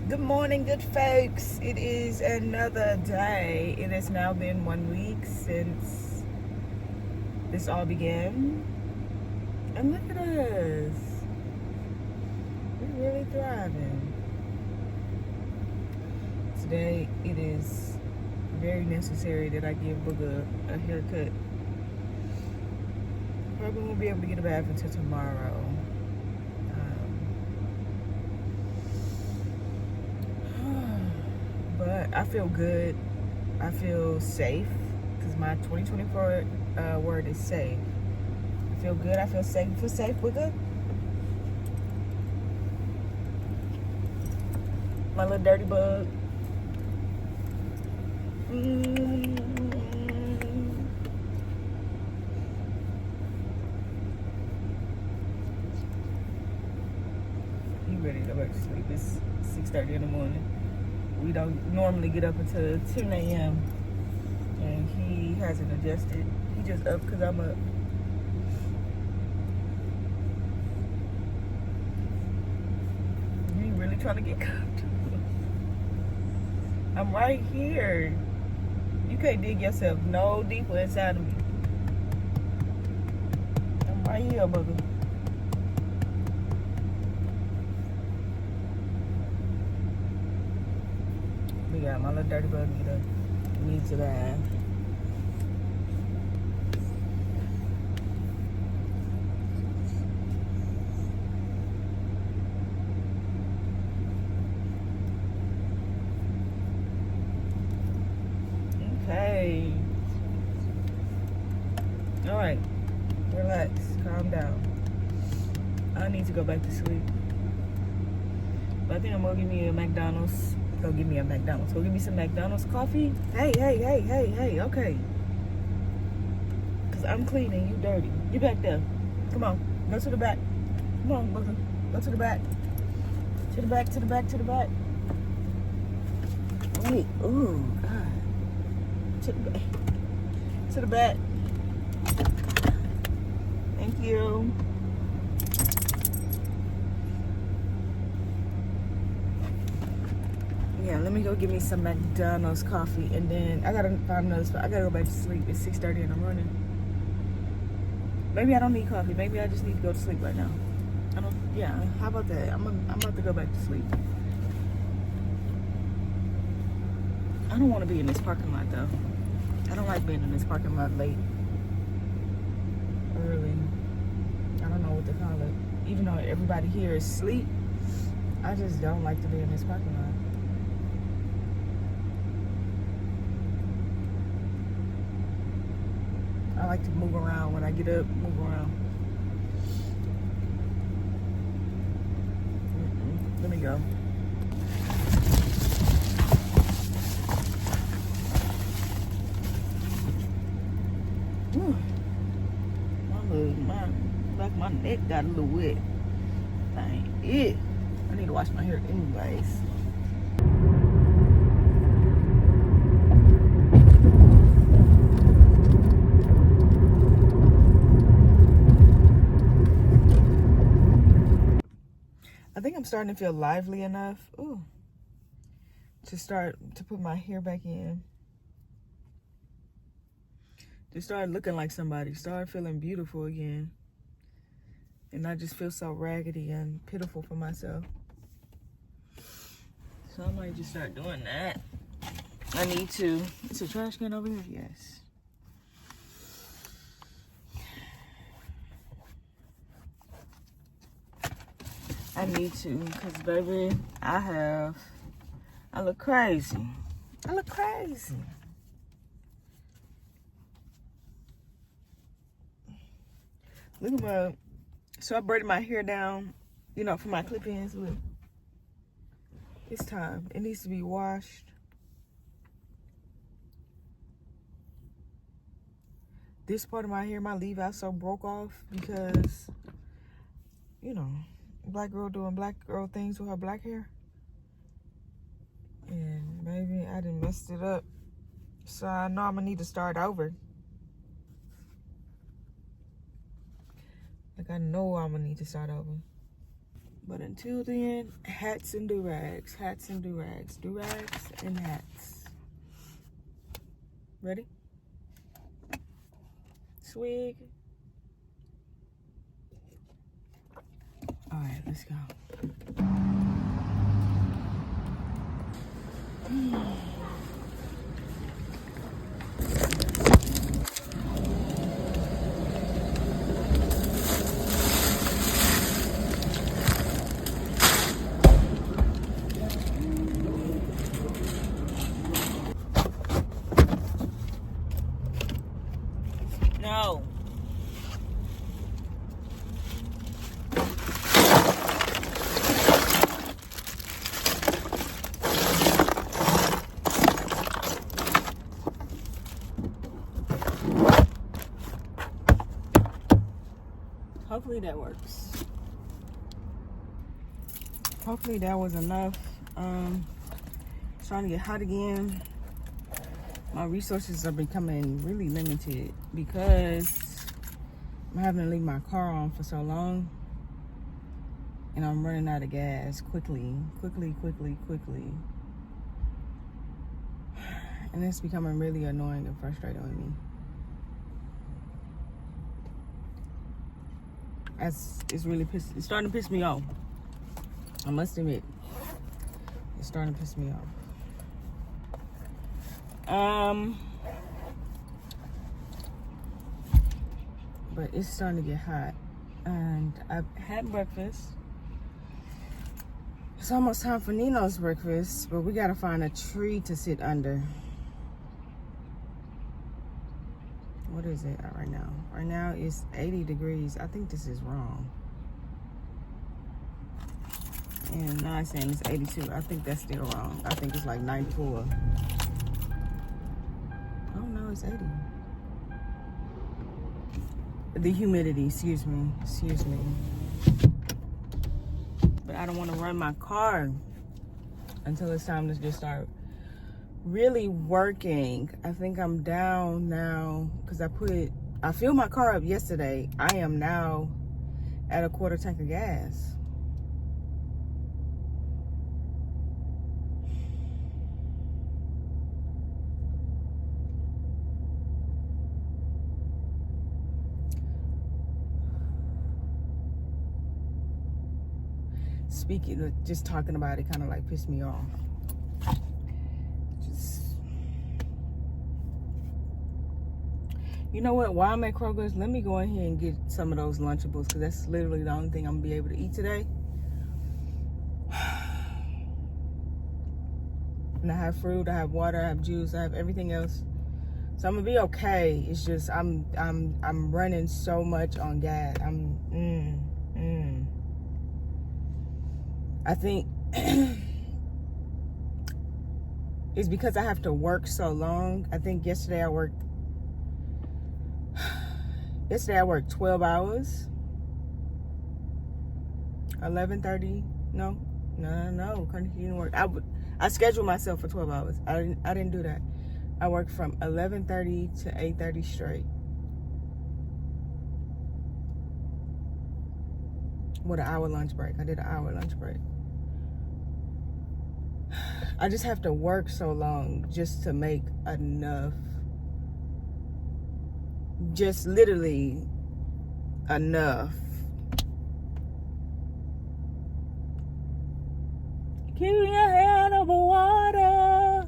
Good morning, good folks. It is another day. It has now been 1 week since this all began. And look at us. We're really thriving. Today, it is very necessary that I give Booger a haircut. Probably won't be able to get a bath until tomorrow. But I feel good. I feel safe because my 2024 word is safe. I feel good. I feel safe. You feel safe, Booger? My little dirty bug. You ready to go back to sleep? It's 6:30 in the morning. We don't normally get up until 10 a.m. And he hasn't adjusted. He just up because I'm up. You really trying to get comfortable? I'm right here. You can't dig yourself no deeper inside of me. I'm right here, Booger. We got my little dirty bug needs a bath. Okay. All right. Relax. Calm down. I need to go back to sleep. But I think I'm gonna give me a McDonald's. Go give me a McDonald's. Go give me some McDonald's coffee. Hey. Okay. Because I'm clean and you dirty. You back there. Come on. Go to the back. Come on, Booger. Go to the back. To the back. Wait. Ooh, God. To the back. To the back. Thank you. Yeah, let me go get me some McDonald's coffee, and then I gotta find another spot. I gotta go back to sleep. It's 6:30 in the morning. Maybe I don't need coffee. Maybe I just need to go to sleep right now. Yeah, how about that? I'm about to go back to sleep. I don't want to be in this parking lot, though. I don't like being in this parking lot late. Early. I don't know what to call it. Even though everybody here is asleep, I just don't like to be in this parking lot. I like to move around. When I get up, move around. Let me go. My neck got a little wet. Dang it. I need to wash my hair anyways. I think I'm starting to feel lively enough to start to put my hair back in. To start looking like somebody. Start feeling beautiful again. And not just feel so raggedy and pitiful for myself. So I might just start doing that. I need to. Is a trash can over here? Yes. I need to, because baby, I look crazy. Look at my, so I braided my hair down, for my clip-ins. Look, it's time. It needs to be washed. This part of my hair, my leave out so broke off because, black girl doing black girl things with her black hair. And maybe I done messed it up. So I know I'm gonna need to start over. Like I know I'm gonna need to start over. But until then, hats and do-rags, hats and do-rags, do-rags and hats. Ready? Swig. All right, let's go. No. Hopefully that works. Hopefully that was enough. It's trying to get hot again. My resources are becoming really limited because I'm having to leave my car on for so long. And I'm running out of gas quickly. And it's becoming really annoying and frustrating with me. It's starting to piss me off. I must admit, it's starting to piss me off. But it's starting to get hot, and I've had breakfast. It's almost time for Nino's breakfast, but we gotta find a tree to sit under. What is it right now? Right now it's 80 degrees. I think this is wrong. And now it's saying it's 82. I think that's still wrong. I think it's like 94. Oh no, it's 80. The humidity, excuse me. But I don't want to run my car until it's time to just start really working. I think I'm down now because I filled my car up yesterday. I am now at a quarter tank of gas. Just talking about it kind of like pissed me off. You know what? While I'm at Kroger's, let me go in here and get some of those Lunchables because that's literally the only thing I'm gonna be able to eat today. And I have fruit, I have water, I have juice, I have everything else. So I'm gonna be okay. It's just I'm running so much on gas. I think it's because I have to work so long. I think yesterday I worked 12 hours. 11:30. No. Couldn't even work. I scheduled myself for 12 hours. I didn't do that. I worked from 11:30 to 8:30 straight. With an hour lunch break. I did an hour lunch break. I just have to work so long just to make enough. Just literally enough. Keep your head over water.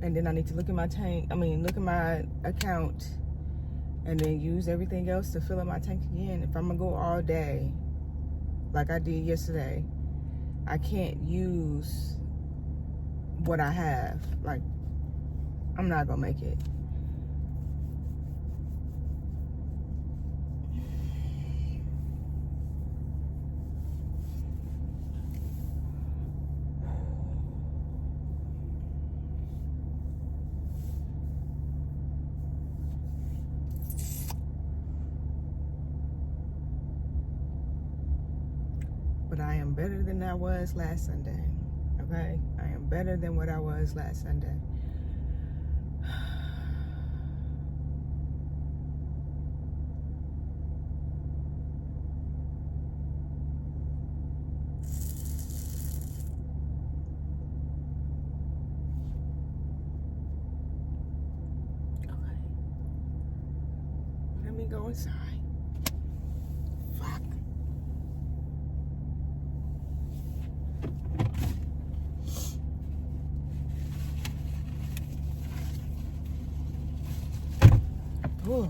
And then I need to look at my account and then use everything else to fill up my tank again. If I'm gonna go all day, like I did yesterday, I can't use what I have. Like, I'm not gonna make it. I was last Sunday. Okay? I am better than what I was last Sunday. Okay. Let me go inside. Fuck. Oh,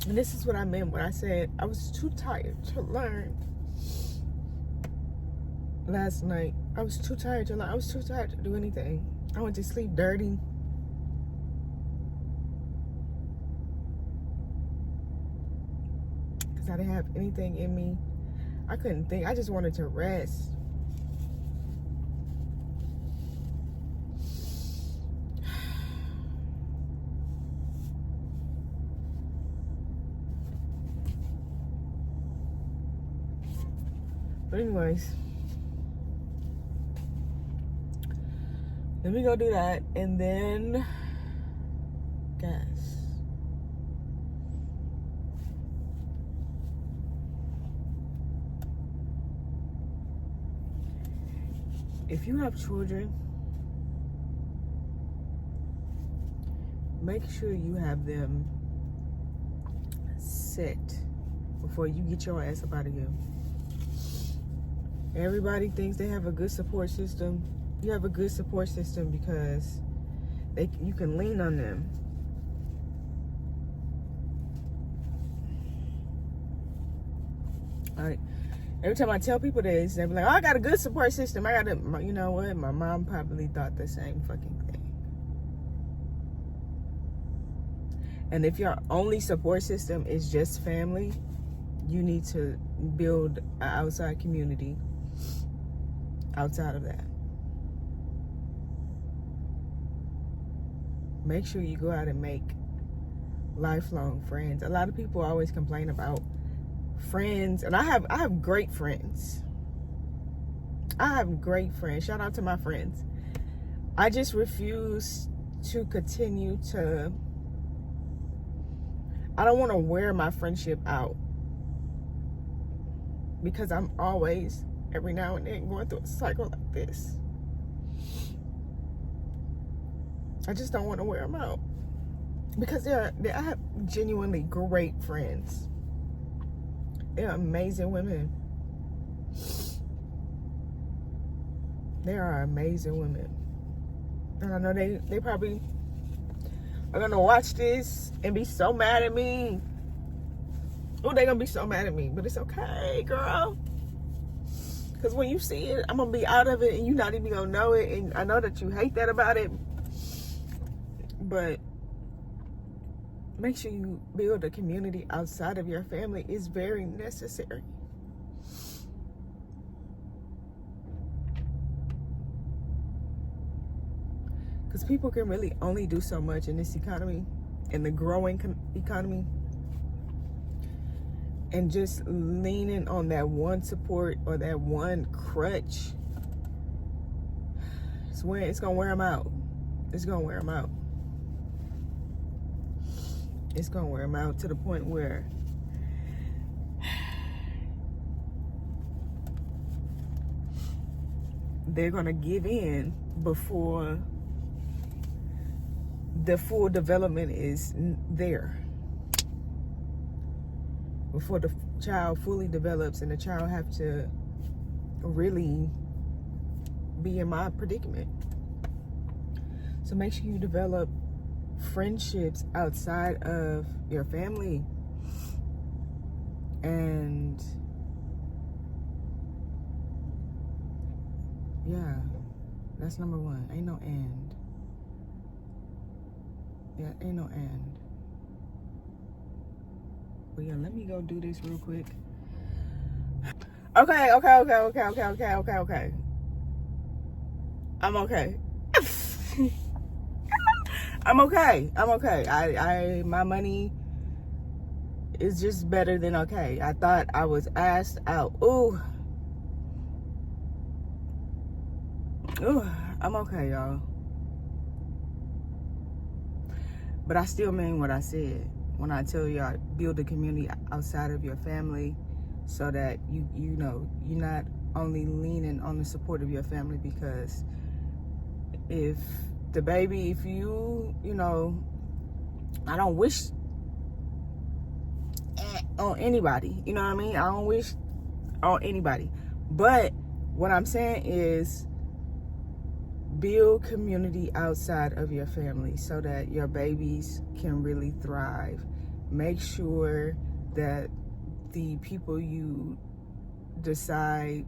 and this is what I meant when I said I was too tired to learn last night. I was too tired to learn. I was too tired to do anything. I went to sleep dirty. Because I didn't have anything in me. I couldn't think. I just wanted to rest. But anyways, let me go do that, and then guys, if you have children, make sure you have them set before you get your ass up out of here. Everybody thinks they have a good support system. You have a good support system because you can lean on them. Like, every time I tell people this, they be like, oh, I got a good support system. I got a, you know what? My mom probably thought the same fucking thing. And if your only support system is just family, you need to build an outside community outside of that. Make sure you go out and make lifelong friends. A lot of people always complain about friends, and I have great friends. I have great friends. Shout out to my friends. I just refuse to continue to, I don't want to wear my friendship out because I'm always, every now and then, going through a cycle like this. I just don't want to wear them out because I have genuinely great friends. They're amazing women. They are amazing women. And I know they probably are going to watch this and be so mad at me. Oh, they're going to be so mad at me. But it's okay, girl. Because when you see it, I'm going to be out of it and you're not even going to know it. And I know that you hate that about it. But make sure you build a community outside of your family. It's very necessary. Because people can really only do so much in this economy, in the growing economy. And just leaning on that one support or that one crutch, it's going to wear them out. It's going to wear them out. It's going to wear them out to the point where they're going to give in before the full development is there. Before the child fully develops and the child have to really be in my predicament. So make sure you develop friendships outside of your family. And yeah, that's number one. Ain't no end. Yeah, ain't no end. But yeah, let me go do this real quick. Okay. I'm okay. I'm okay. I my money is just better than okay. I thought I was asked out. Ooh, I'm okay, y'all. But I still mean what I said when I tell y'all build a community outside of your family, so that you know you're not only leaning on the support of your family. Because if you know, I don't wish on anybody, you know what I mean? I don't wish on anybody. But what I'm saying is build community outside of your family so that your babies can really thrive. Make sure that the people you decide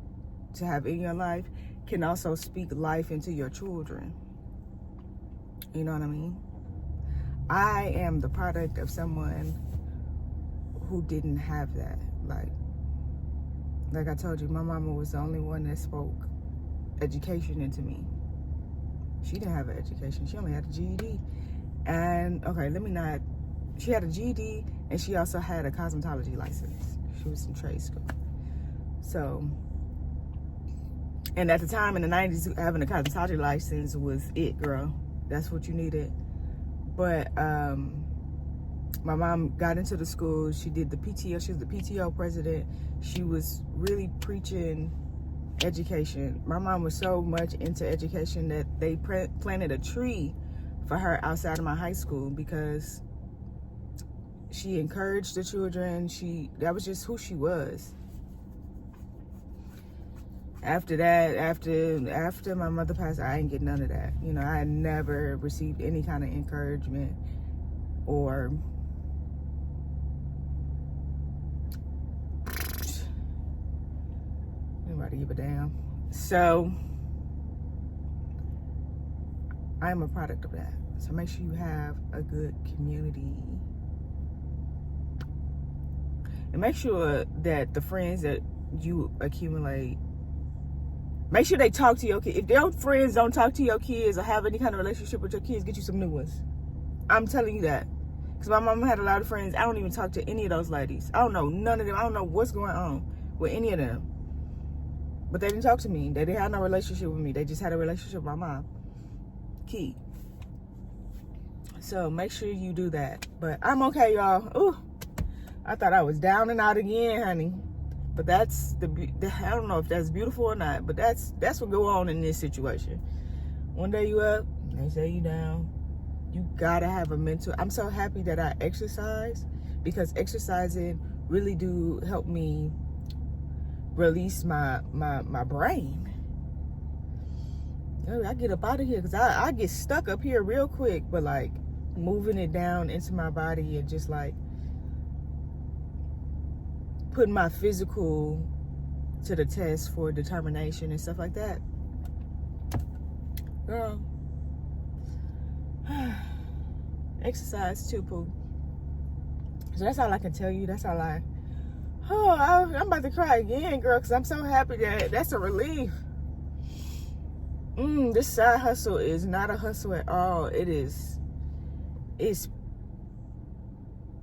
to have in your life can also speak life into your children. You know what I mean? I am the product of someone who didn't have that. Like I told you, my mama was the only one that spoke education into me. She didn't have an education. She only had a GED. And she had a GED, and she also had a cosmetology license. She was in trade school. So, and at the time in the 90s, having a cosmetology license was it, girl. That's what you needed. But my mom got into the school. She did the PTO. She was the PTO president. She was really preaching education. My mom was so much into education that they planted a tree for her outside of my high school because she encouraged the children. That was just who she was. After that, after my mother passed, I didn't get none of that. You know, I never received any kind of encouragement or anybody give a damn. So I'm a product of that. So make sure you have a good community. And make sure that the friends that you accumulate, make sure they talk to your kids. If their friends don't talk to your kids or have any kind of relationship with your kids, get you some new ones. I'm telling you that. Because my mom had a lot of friends. I don't even talk to any of those ladies. I don't know none of them. I don't know what's going on with any of them. But they didn't talk to me. They didn't have no relationship with me. They just had a relationship with my mom. Key. So make sure you do that. But I'm okay, y'all. Ooh, I thought I was down and out again, honey. But that's I don't know if that's beautiful or not, but that's what go on in this situation. One day you up, next day you down. You gotta have a mental. I'm so happy that I exercise, because exercising really do help me release my brain. I get up out of here because I get stuck up here real quick, but like moving it down into my body and just like putting my physical to the test for determination and stuff like that. Girl, exercise too, poo. So that's all I can tell you. That's all I'm about to cry again, girl, because I'm so happy that's a relief. This side hustle is not a hustle at all. It's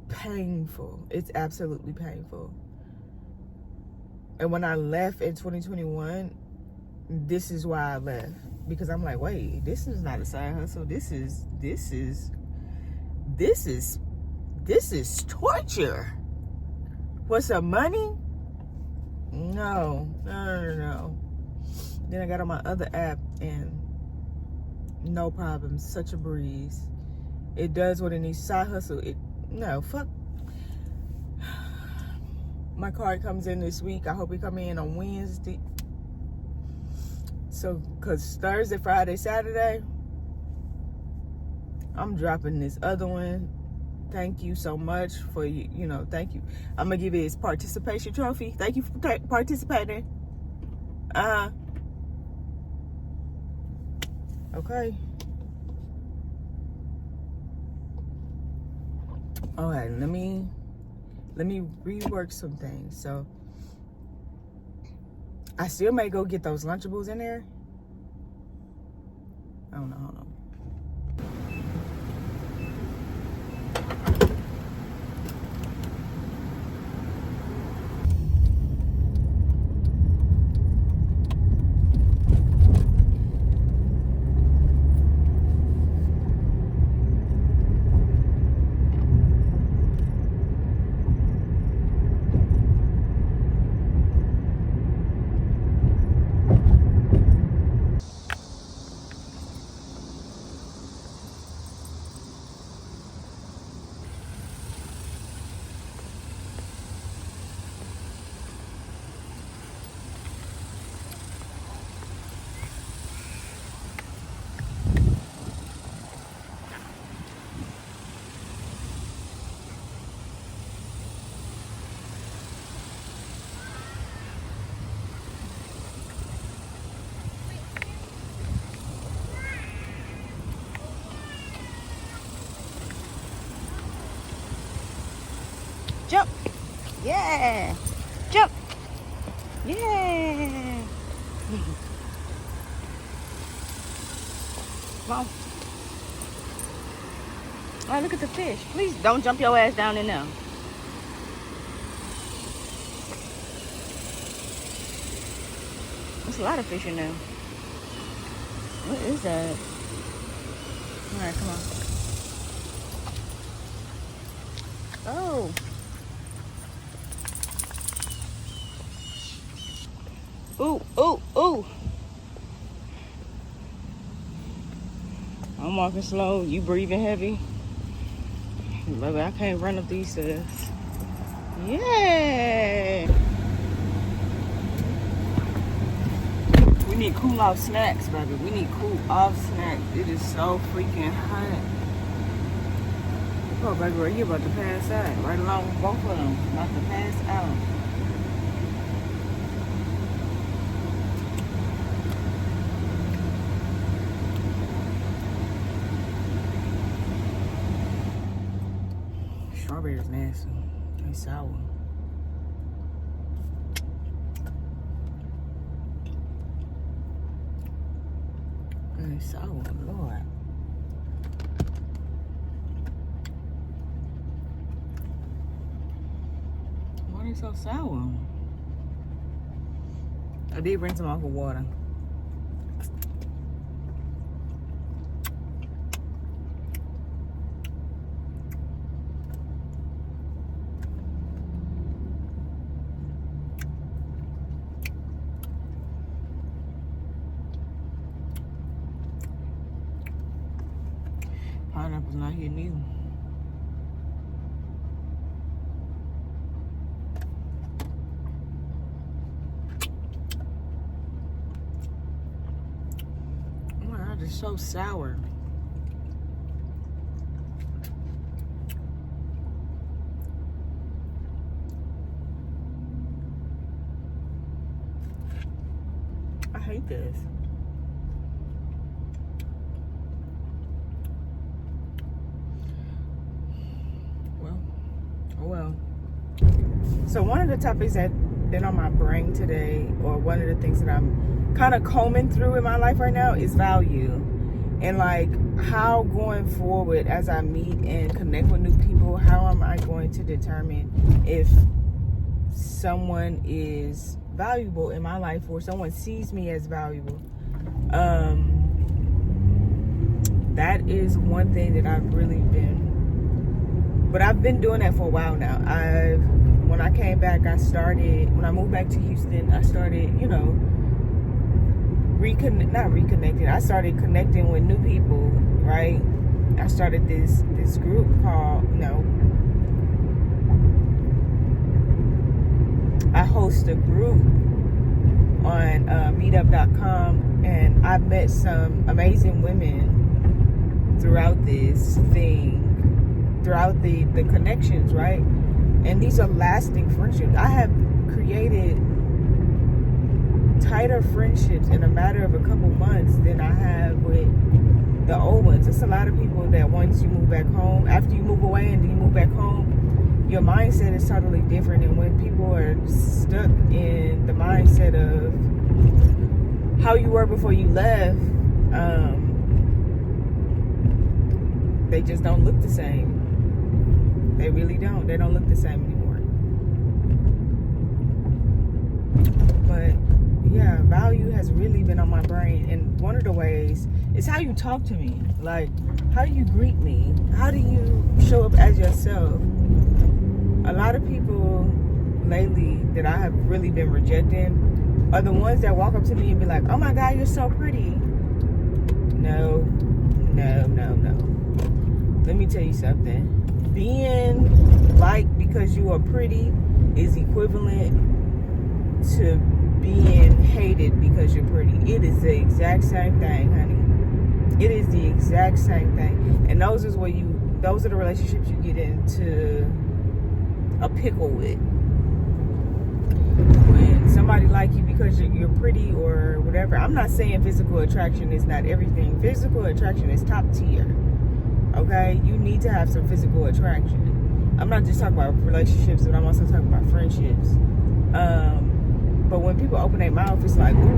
painful. It's absolutely painful. And when I left in 2021, this is why I left. Because I'm like, wait, this is not a side hustle. This is torture. For some money? No. Then I got on my other app and no problem. Such a breeze. It does what it needs. Side hustle. Fuck. My card comes in this week. I hope it come in on Wednesday. So, because Thursday, Friday, Saturday, I'm dropping this other one. Thank you so much for, thank you. I'm going to give it his participation trophy. Thank you for participating. Okay. All right, let me rework some things. So I still may go get those Lunchables in there. I don't know. Hold on. Jump. Yeah. Jump. Yeah. Come on. All right, look at the fish. Please don't jump your ass down in there. There's a lot of fish in there. What is that? All right, come on. Oh. Ooh, ooh, ooh. I'm walking slow. You breathing heavy. Baby, I can't run up these stairs. Yeah. We need cool off snacks, baby. We need cool off snacks. It is so freaking hot. Oh, baby, right here about to pass out. Right along with both of them. About to pass out. Strawberry is nasty. It's sour. It's sour, Lord. Why are they so sour? I did rinse them off with water. Pineapple's not here neither. Oh my God, it's so sour. I hate this. Well, so one of the topics that been on my brain today, or one of the things that I'm kind of combing through in my life right now, is value. And like how going forward as I meet and connect with new people, how am I going to determine if someone is valuable in my life or someone sees me as valuable? That is one thing that I've really been, but I've been doing that for a while now. When I came back, when I moved back to Houston, I started, not reconnecting. I started connecting with new people, right? I started this group called, I host a group on meetup.com, and I've met some amazing women throughout this thing, throughout the connections, right? And these are lasting friendships. I have created tighter friendships in a matter of a couple months than I have with the old ones. It's a lot of people that once you move back home, after you move away and then you move back home, your mindset is totally different. And when people are stuck in the mindset of how you were before you left, they just don't look the same. They really don't. They don't look the same anymore. But yeah, value has really been on my brain. And one of the ways is how you talk to me. Like, how do you greet me? How do you show up as yourself? A lot of people lately that I have really been rejecting are the ones that walk up to me and be like, oh my God, you're so pretty. No. Let me tell you something. Being liked because you are pretty is equivalent to being hated because you're pretty. It is the exact same thing, honey. It is the exact same thing. And those are the relationships you get into a pickle with. When somebody like you because you're pretty or whatever. I'm not saying physical attraction is not everything. Physical attraction is top tier. Okay? You need to have some physical attraction. I'm not just talking about relationships, but I'm also talking about friendships. But when people open their mouth, it's like, ooh.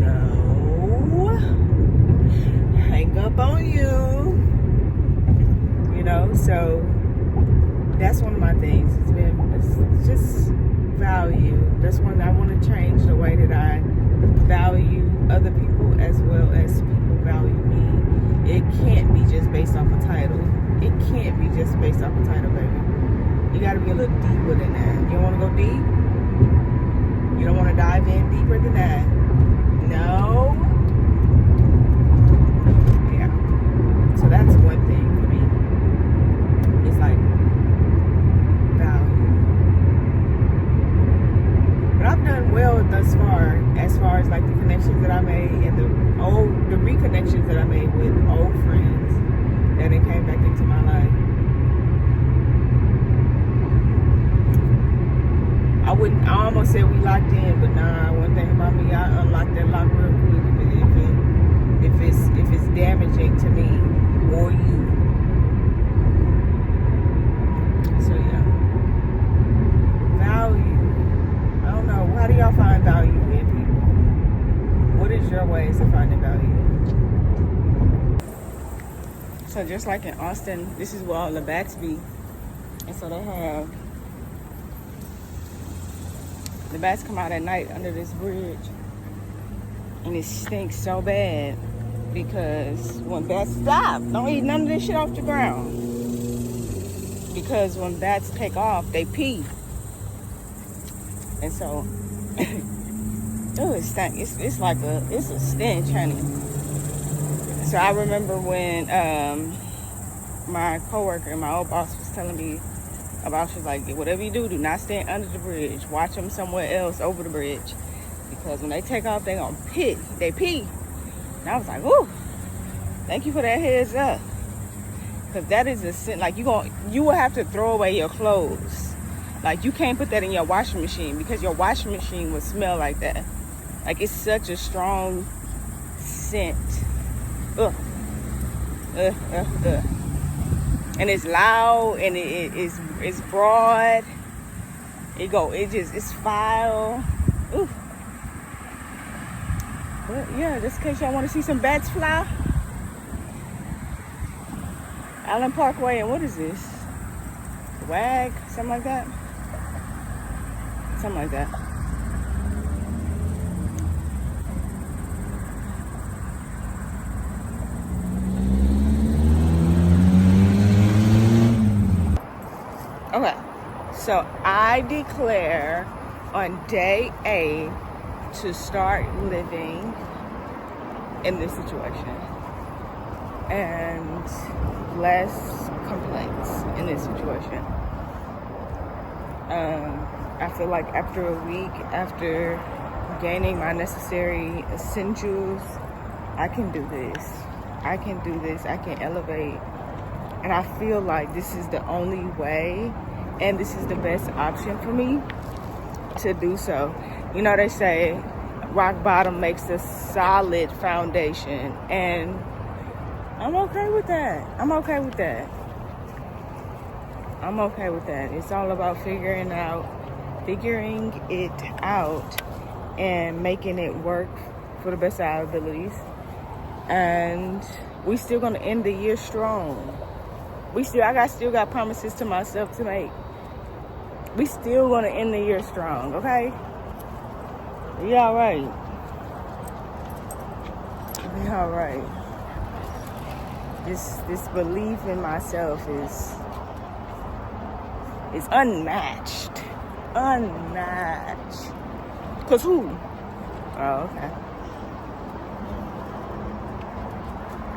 No. Hang up on you. You know, so that's one of my things. It's just value. That's one I want to change the way that I value other people as well as people value me. It can't be just based off a title. It can't be just based off a title, baby. You got to be a little deeper than that. You don't want to go deep? You don't want to dive in deeper than that? No? Yeah. So that's one thing for me. It's like value. But I've done well thus far as like the connections that I made and the reconnections that I made with old friends that it came back into my life. I almost said we locked in, but nah, one thing about me, I unlocked that lock real quick if it's damaging to me or you. So yeah. Value. I don't know. How do y'all find value in people? What is your ways of finding value? So just like in Austin, this is where all the bats be. And so they have the bats come out at night under this bridge, and it stinks so bad because when bats stop, don't eat none of this shit off the ground. Because when bats take off, they pee, and so oh, it stinks. It's a stench, honey. So I remember when my coworker and my old boss was telling me about, she's like, whatever you do not stand under the bridge. Watch them somewhere else over the bridge, because when they take off, they gonna pee. They pee. And I was like, ooh, thank you for that heads up, because that is a sin. Like you will have to throw away your clothes. Like you can't put that in your washing machine, because your washing machine will smell like that. Like it's such a strong scent. Ugh. And it's loud, and it's broad. It's foul. Ooh. But yeah, just in case y'all want to see some bats fly. Allen Parkway, and what is this? WAG, something like that. Something like that. Okay, so I declare on day A to start living in this situation and less complaints in this situation. I feel like after a week, after gaining my necessary essentials, I can do this. I can do this. I can elevate. And I feel like this is the only way, and this is the best option for me to do so. You know, they say rock bottom makes a solid foundation, and I'm okay with that. I'm okay with that. I'm okay with that. It's all about figuring it out and making it work for the best of our abilities. And we still gonna end the year strong. I still got promises to myself to make. We still gonna end the year strong, okay? We all right. We all right. This belief in myself is unmatched. Unmatched. Cause who? Oh, okay.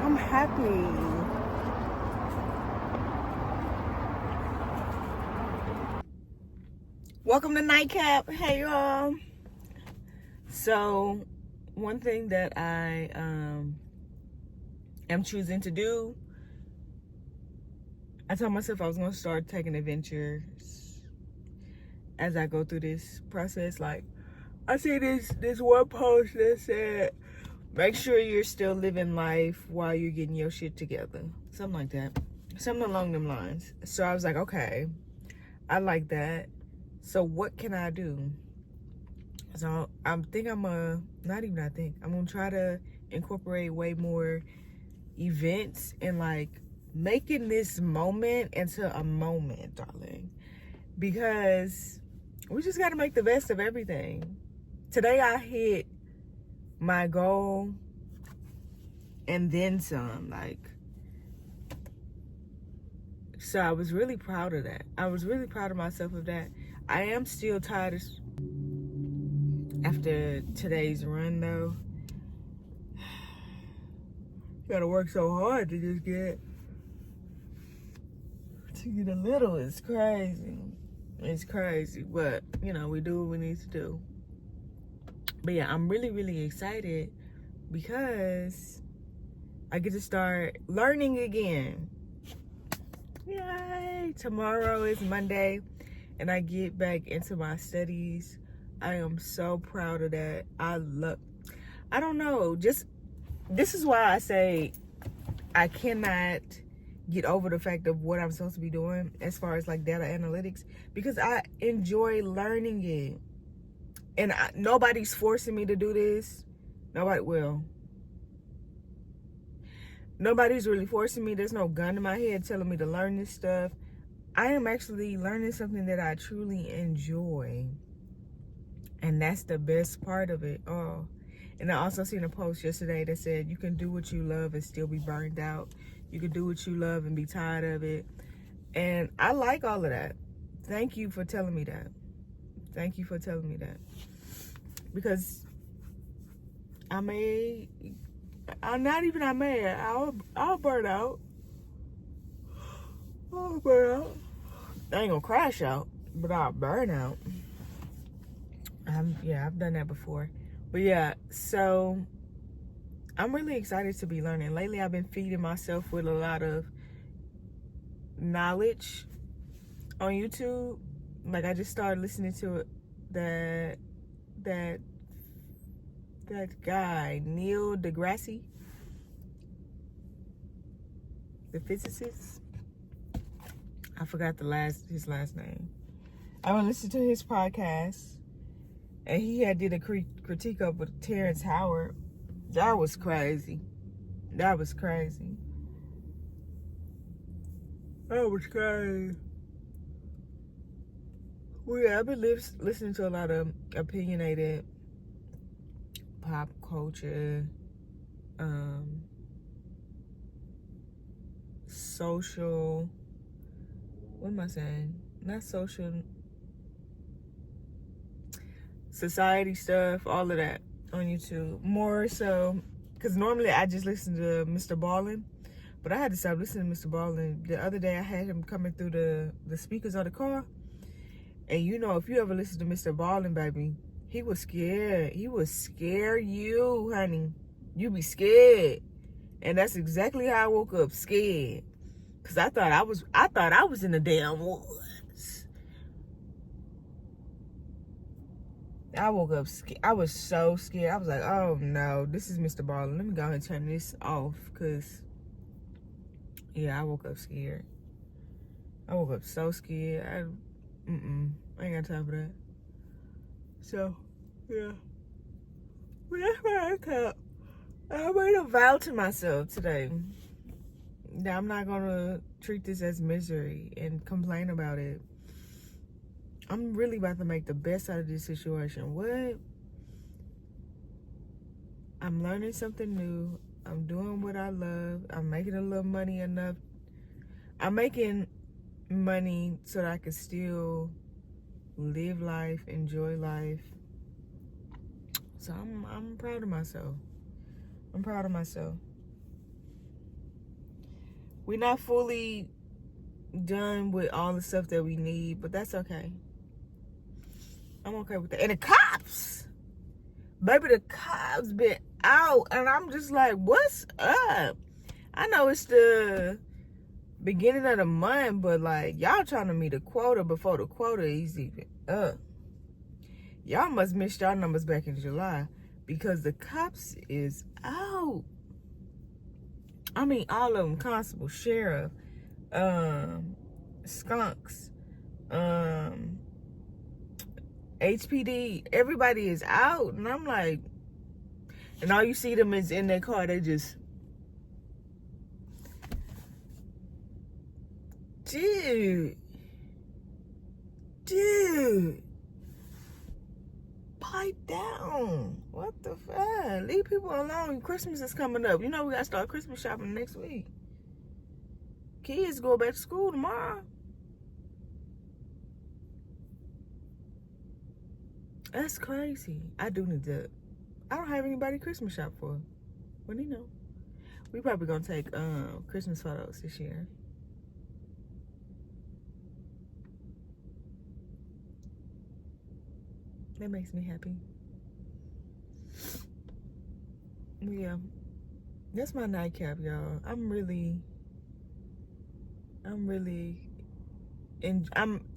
I'm happy. Welcome to Nightcap. Hey y'all. So one thing that I am choosing to do, I told myself I was gonna start taking adventures as I go through this process. Like I see this one post that said, make sure you're still living life while you're getting your shit together. Something like that. Something along them lines. So I was like, okay, I like that. So what can I do? So I'm gonna try to incorporate way more events and like making this moment into a moment, darling. Because we just gotta make the best of everything. Today I hit my goal and then some, like, so I was really proud of that. I was really proud of myself of that. I am still tired after today's run though. You gotta work so hard to just get a little. It's crazy. It's crazy, but you know, we do what we need to do. But yeah, I'm really, really excited because I get to start learning again. Yay! Tomorrow is Monday and I get back into my studies. I am so proud of that. I don't know, just this is why I say I cannot get over the fact of what I'm supposed to be doing as far as like data analytics, because I enjoy learning it. And nobody's forcing me to do this. Nobody's really forcing me. There's no gun in my head telling me to learn this stuff. I am actually learning something that I truly enjoy. And that's the best part of it all. And I also seen a post yesterday that said you can do what you love and still be burned out. You can do what you love and be tired of it. And I like all of that. Thank you for telling me that. Thank you for telling me that. Because I'll burn out. I'll burn out. I ain't gonna crash out, but I'll burn out. I've done that before. But yeah, so I'm really excited to be learning. Lately, I've been feeding myself with a lot of knowledge on YouTube. Like I just started listening to that guy, Neil deGrasse, the physicist. I forgot his last name. I went to listen to his podcast, and he had did a critique of Terrence Howard. That was crazy. Well, yeah, I've been listening to a lot of opinionated pop culture, social, what am I saying? Not social, society stuff, all of that on YouTube. More so, because normally I just listen to Mr. Ballin, but I had to stop listening to Mr. Ballin. The other day I had him coming through the speakers of the car. And you know, if you ever listen to Mr. Ballin, baby, he was scared. He would scare you, honey. You be scared. And that's exactly how I woke up, scared. Cause I thought I was in the damn woods. I woke up scared. I was so scared. I was like, oh no, this is Mr. Ballin. Let me go ahead and turn this off, cause Yeah, I woke up scared. I woke up so scared. I ain't got time for that. So, yeah. But that's why I made a vow to myself today that I'm not gonna treat this as misery and complain about it. I'm really about to make the best out of this situation. What? I'm learning something new. I'm doing what I love. I'm making a little money enough. I'm making money so that I can still live life, enjoy life. So I'm proud of myself. I'm proud of myself. We're not fully done with all the stuff that we need, but that's okay. I'm okay with that. And the cops, baby, the cops been out, and I'm just like, what's up? I know it's the beginning of the month, but like, y'all trying to meet a quota before the quota is even up. Y'all must miss y'all numbers back in July, because the cops is out. I mean, all of them: constable, sheriff, skunks, HPD. Everybody is out, and I'm like, and all you see them is in their car. They just, dude, pipe down. What the fuck? Leave people alone. Christmas is coming up. You know we gotta start Christmas shopping next week. Kids go back to school tomorrow. That's crazy. I don't have anybody Christmas shop for. What do you know? We probably gonna take Christmas photos this year. That makes me happy. Yeah. That's my nightcap, y'all. I'm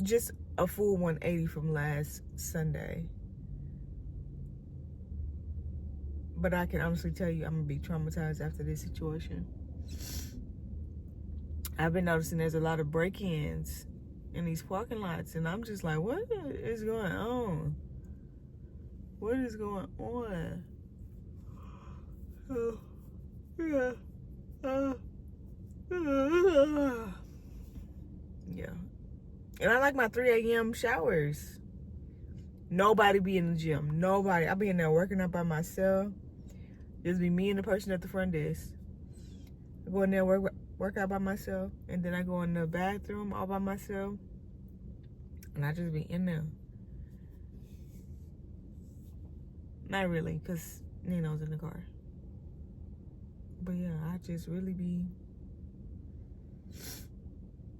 just a full 180 from last Sunday. But I can honestly tell you, I'm gonna be traumatized after this situation. I've been noticing there's a lot of break-ins in these parking lots, and I'm just like, what is going on? What is going on? Yeah. Yeah. And I like my 3 a.m. showers. Nobody be in the gym. Nobody. I be in there working out by myself. Just be me and the person at the front desk. I go in there, work out by myself. And then I go in the bathroom all by myself. And I just be in there. Not really, because Nino's in the car. But yeah, I just really be...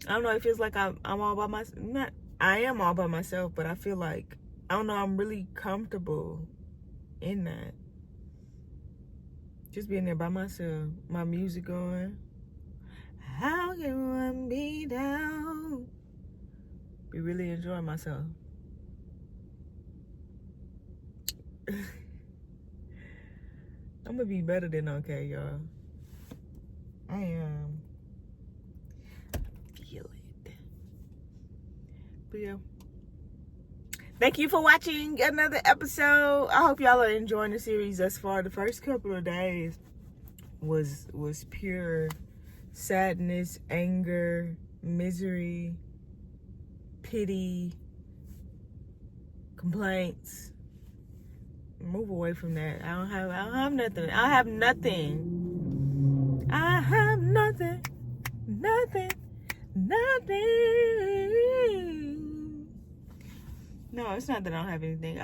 I don't know, it feels like I'm all by myself. I am all by myself, but I feel like, I don't know, I'm really comfortable in that. Just being there by myself, my music going. How can one be down? Be really enjoying myself. I'm gonna be better than okay, y'all. I am. Feel it. But yeah. Thank you for watching another episode. I hope y'all are enjoying the series thus far. The first couple of days was pure sadness, anger, misery, pity, complaints. Move away from that. I don't have nothing. I have nothing. I have nothing. No, it's not that I don't have anything.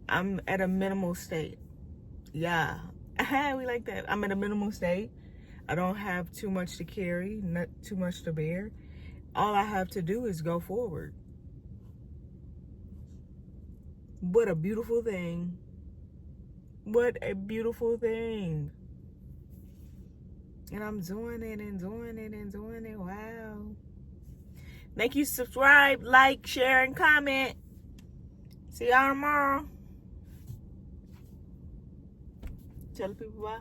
I'm at a minimal state. Yeah. We like that. I'm at a minimal state. I don't have too much to carry, not too much to bear. All I have to do is go forward. What a beautiful thing. What a beautiful thing. And I'm doing it and doing it and doing it. Wow. Thank you. Subscribe, like, share, and comment. See y'all tomorrow. Tell the people bye.